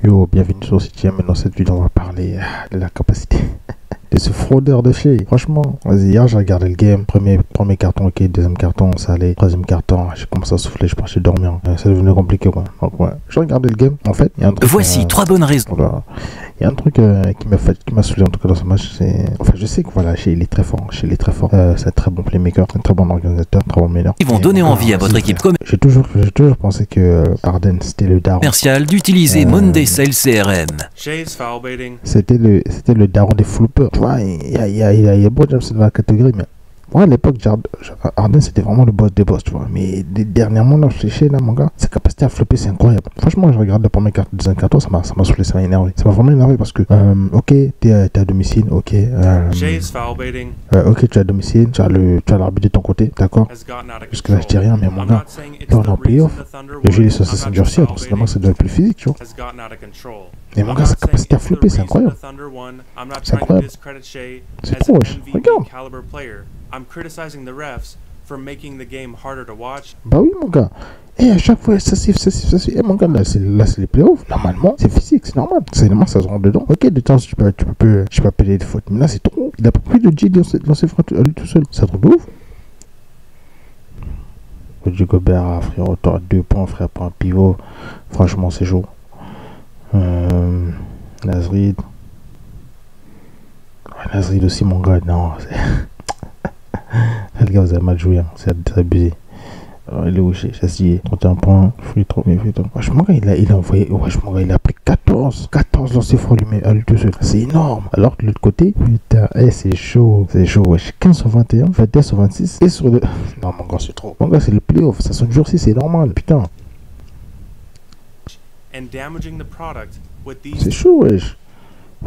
Yo, bienvenue sur CTM. Dans cette vidéo, on va parler de la capacité de ce fraudeur de Shea. Franchement, vas-y, hier j'ai regardé le game. Premier carton, ok. Deuxième carton, ça allait. Troisième carton, j'ai commencé à souffler, je partais dormir. Ça devenait compliqué, quoi. Donc, ouais, j'ai regardé le game. En fait, il y a un truc. Voici 3 bonnes raisons. Voilà. Il y a un truc qui m'a saoulé en tout cas dans ce match. Enfin, je sais que voilà, Shea il est très fort. Shea il est très fort. C'est un très bon playmaker, un très bon organisateur, un très bon meneur. Ils vont donner envie à votre équipe J'ai toujours pensé que Harden c'était le daron commerciale d'utiliser Monday Sale CRM. C'était le daron des floppers. Tu vois, il y a beaucoup de gens dans la catégorie, mais moi à l'époque, Harden c'était vraiment le boss des boss, tu vois. Mais dernièrement, là, chez là, mon gars, sa capacité à flopper, c'est incroyable. Franchement, je regarde le premier carton, le deuxième carton, ça m'a saoulé, ça m'a énervé. Ça m'a vraiment énervé parce que, ok, t'es à domicile, ok. Ok, tu es à domicile, tu as l'arbitre de ton côté, d'accord. Jusque là, je dis rien, mais mon gars, là, on est en playoff. Le jeu est sur sa durcie, donc c'est normal que ça doit être plus physique, tu vois. Mais mon gars, sa capacité à flopper, c'est incroyable. C'est incroyable. C'est trop, wesh. Regarde. Bah oui, mon gars. Et à chaque fois, ça suit. Et mon gars, là, c'est les playoffs. Normalement, c'est physique, c'est normal. C'est normal, ça se rentre dedans. Ok, de temps, je peux appeler des fautes. Mais là, c'est trop. Il a pas pris de J dans ses frappes à lui tout seul. C'est trop de ouf. Rudy Gobert, frérot, t'as 2 points, frère, pour un pivot. Franchement, c'est chaud. Nasrid. Ouais, Nasrid aussi, mon gars. Non, c'est. Les gars, vous avez mal joué, hein. C'est abusé. Alors, il est couché, s'assied, 31 points, free throw. Franchement, il a envoyé, franchement, il a pris 14 lancers francs à lui tout seul. C'est énorme. Alors que de l'autre côté, putain, c'est chaud, wesh. 15 sur 21, 21 sur 26, et sur le. Non, mon gars, c'est trop. Mon gars, c'est le playoff, ça sonne jour 6, c'est normal, putain. C'est chaud, wesh.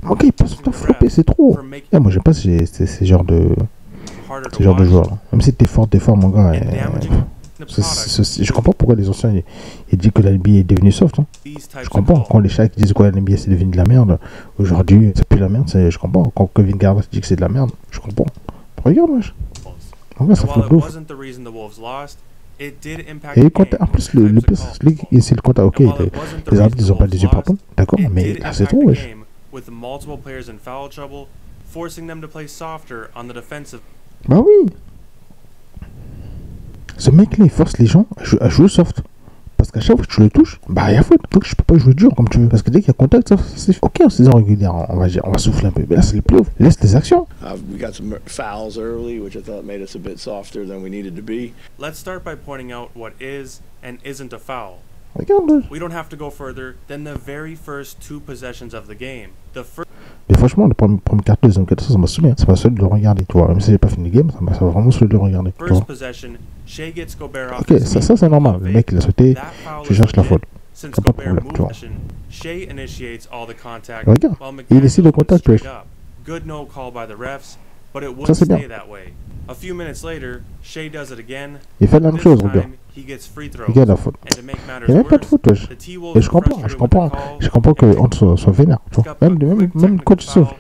Mon gars, il passe son temps flopper, c'est trop. Et moi, j'aime pas ces genres de joueurs là. Même si t'es fort, mon gars. Je comprends pourquoi les anciens ils disent que la NBA est devenue soft. Hein. Je comprends quand les Shaq disent que la NBA c'est devenu de la merde. Aujourd'hui, c'est plus la merde. Je comprends. Quand Kevin Garnett dit que c'est de la merde, je comprends. Regarde, wesh. Mon gars, ça fait de ouf. Et quand en plus, le pire, c'est le compte. Ok, les arbitres ils ont pas des yeux partout. D'accord, mais là c'est trop, wesh. Bah oui. Ce mec-là, il force les gens à jouer soft. Parce qu'à chaque fois que tu le touches, bah il y a faute. Donc je peux pas jouer dur comme tu veux. Parce que dès qu'il y a contact, c'est ok en saison régulière. On va souffler un peu. Mais là, c'est les playoffs. Laisse les actions. We got some fouls early, which I thought made us a bit softer than we needed to be. Let's start by pointing out what is and isn't a foul. Regarde. We don't have to go further than the very first 2 possessions of the game. Mais franchement, le premier carton, deuxième carton, ça m'a saoulé. Ça m'a saoulé de le regarder, tu vois. Même si j'ai pas fini le game, ça m'a vraiment saoulé de le regarder. Ok, ça c'est normal. Le mec, il a sauté, je cherche la faute. C'est pas de problème, tu vois. Regarde, il essaie de contact, wesh. Ça c'est bien. Il fait la même chose, regarde. Regarde la faute. Il n'y a même pas de faute, wesh. Et je comprends que Hunt soit vénère, tu vois. Même quand il souffle,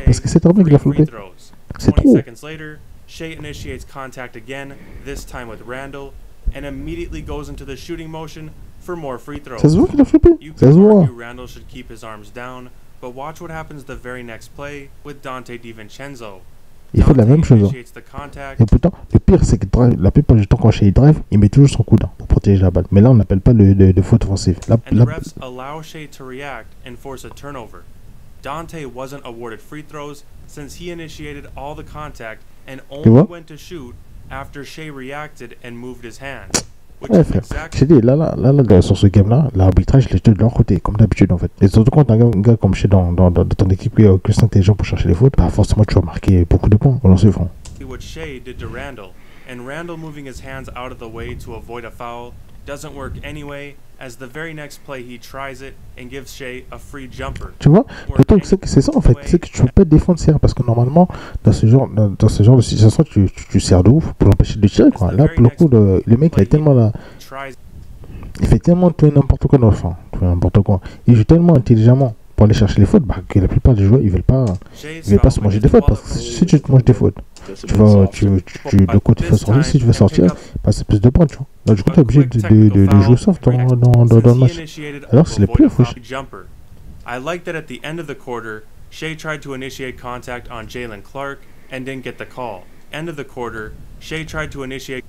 parce que c'est très bien qu'il a flotté. C'est trop. Shea initiates contact again, this time with Randall, and immediately goes into the shooting motion for more free throws. Ça se voit qu'il a flippé. You Ça se could voit. argue Randall should keep his arms down, but watch what happens the very next play with Dante DiVincenzo. Il fait la même chose. Et pourtant, le pire, c'est que la plupart du temps, quand Shea drive, il met toujours son coude pour protéger la balle. Mais là, on n'appelle pas de faute offensive. And the refs allow Shea to react and force a turnover. Dante wasn't awarded free throws since he initiated all the contact and only went to shoot after Shea reacted and moved his hand. Ouais, frère. J'ai dit, là, sur ce game-là, l'arbitrage, il est de leur côté, comme d'habitude, en fait. Et surtout quand un gars comme Shea dans ton équipe qui est plus intelligent pour chercher les fautes, bah forcément, tu vas marquer beaucoup de points au lancer franc. What Shea did to Randall, and Randall moving his hands out of the way to avoid a foul doesn't work anyway, as the very next play he tries it and gives Shea a free jumper. Tu vois, le truc c'est ça en fait, c'est que tu peux pas défendre Serre parce que normalement dans ce genre de situation tu sers de ouf pour l'empêcher de tirer quoi. Là pour le coup le mec il a tellement il fait tellement tout et n'importe quoi dans le fond, tout et n'importe quoi. Il joue tellement intelligemment pour aller chercher les fautes que la plupart des joueurs ils veulent pas se manger des fautes parce que si tu te manges des fautes, de quoi tu fais sortir si tu veux sortir, passer plus de points tu vois. Là, du coup, t'es obligé de jouer soft dans le match. Alors, c'est les playoffs, wesh. I like that at the end of the quarter, Shea tried to initiate contact on Jalen Clark and didn't get the call. End of the quarter, Shea tried to initiate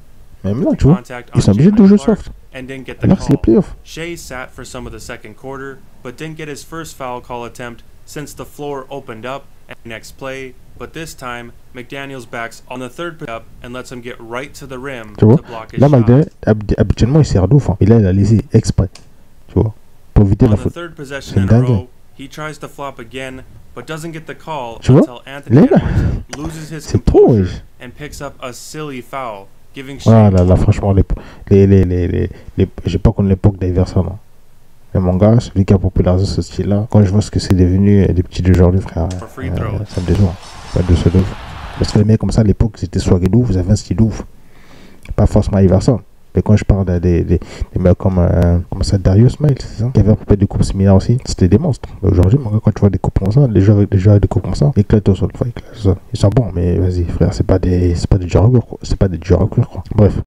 Même là, tu vois, ils sont obligés de jouer soft. Alors, c'est les playoffs. Shea sat for some of the second quarter, but didn't get his first foul call attempt since the floor opened up and next play. But this time, McDaniels backs on the third pick up and lets him get right to the rim tu vois, to block his là, shot. McDaniel, habituellement, il sert d'ouf. Hein. Et là, il a laissé exprès. Tu vois, pour éviter la faute. C'est une dingue. He tries to flop again, but doesn't get the call tu vois, until Anthony là, Edwards loses his c'est trop, composure wesh. and picks up a silly foul, giving Ah Shea là, franchement, j'ai pas connu l'époque d'Iverson. Hein. Mais mon gars, celui qui a popularisé ce style-là, quand je vois ce que c'est devenu des petits d'aujourd'hui, frère, ça me déçoit. Pas de ce ouf. Parce que les mecs comme ça, à l'époque, c'était swagué d'ouf, vous avez un style d'ouf. Pas forcément Iverson. Mais quand je parle des mecs comme ça, Darius Miles, c'est ça, qui avait à peu près des coupes similaires aussi, c'était des monstres. Mais aujourd'hui, mon gars, quand tu vois des coupes comme ça, les joueurs avec des coupes comme ça, éclatent au sol. Ils sont bons, mais vas-y, frère, c'est pas des joueurs quoi. Bref.